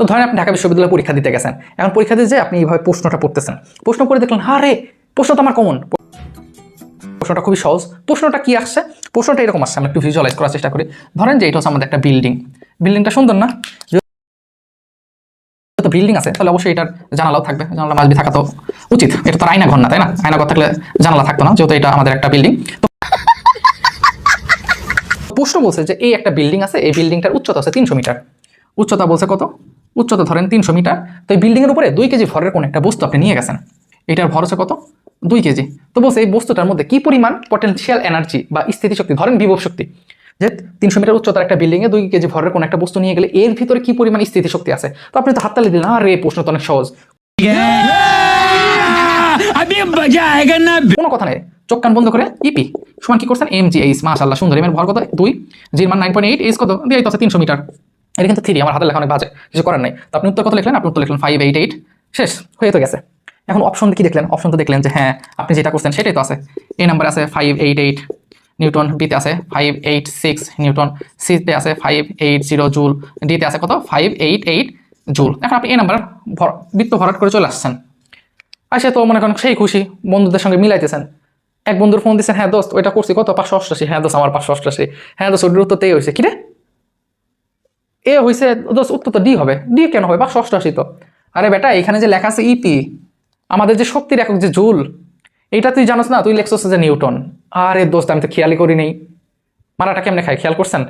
তো ধরেন আপনি ঢাকা বিশ্ববিদ্যালয়ে পরীক্ষা দিতে গেছেন, এখন পরীক্ষা দিয়ে যে আপনি এইভাবে প্রশ্নটা পড়তেছেন, প্রশ্ন করে দেখলেন রে প্রশ্ন তো আমার কমন, প্রশ্নটা খুবই সহজ। প্রশ্নটা কি আসছে? প্রশ্নটা এরকম আসছে, আমরা একটু ভিজুয়ালাইজ করার চেষ্টা করি। ধরেন যে এটা হচ্ছে আমাদের একটা বিল্ডিং, বিল্ডিংটা সুন্দর না? তো বিল্ডিং আছে তাহলে অবশ্যই এটার জানালাও থাকবে, জানালা মাসবি থাকা তো উচিত। এটা তো আয়না ঘর না, তাই না? আয়না ঘর থাকলে জানালা থাকতো না, যেহেতু এটা আমাদের একটা বিল্ডিং। প্রশ্ন বলছে যে এই একটা বিল্ডিং আছে, এই বিল্ডিংটার উচ্চতা আছে 300 মিটার। উচ্চতা বলছে কত? উচ্চতা ধরেন 300 মিটার। তো এই বিল্ডিং এর উপরে 2 কেজি ভরের কোন একটা বস্তু আপনি নিয়ে গেছেন, এটার ভর হচ্ছে কত? 2 কেজি। তো বলছে এই বস্তুটার মধ্যে কি পরিমাণ পটেনশিয়াল এনার্জি বা স্থিতিশক্তি, ধরেন বিভব শক্তি, যে 300 মিটার উচ্চতার একটা বিল্ডিং এ 2 কেজি ভরের কোন একটা বস্তু নিয়ে গেলে এর ভিতরে কি পরিমাণ স্থিতিশক্তি আছে। তো আপনি তো হাততালি দিলেন, আরে প্রশ্ন তো অনেক সহজ, কোনো কথা নেই। চোখ কান বন্ধ করে ইপি সমান কি করছেন mgh, মাশাআল্লাহ সুন্দর। এর ভর কত? 2, জি এর মান 9.8, এইচ কত দিয়ে আছে 300 মিটার। এটা কিন্তু 3, আমার হাতের লেখা অনেক বাজে, কিছু করার নাই। তো আপনি উত্তর কত লিখলেন? আপনি উত্তর লিখলেন 588, শেষ হয়ে তো গেছে। এখন অপশন কি দেখলেন? অপশন তো দেখলেন যে হ্যাঁ আপনি যেটা করছেন সেটাই তো আছে। এ নাম্বারে আছে 588 নিউটন, বিতে আছে 586 নিউটন, সিতে আছে 580 জুল, ডিতে আছে কত? 588 জুল। এখন আপনি এ নাম্বার বৃত্ত ভরাট করে চলে আসছেন, আসে তো মনে করেন সেই খুশি, বন্ধুদের সঙ্গে মিলাইতেছেন। এক বন্ধুর ফোন দিচ্ছেন, হ্যাঁ দোস্ত ওইটা করছি কত? 588। হ্যাঁ দোস্ত আমার 588। হ্যাঁ দোস্ত ওটির উত্তর তো এ হয়েছে। কিরে এ হয়েছে দোস্ত? উত্তর তো ডি হবে। ডি কেন হবে? 588 তো। আরে বেটা এখানে যে লেখা আছে ইপি, আমাদের যে শক্তির একক যে জুল, এটা তুই জানোস না? তুই লেখছস যে নিউটন। আরে দোস্ত আমি তো খেয়ালই করি নেই। মারাটা কেমনে খাই খেয়াল করছেন?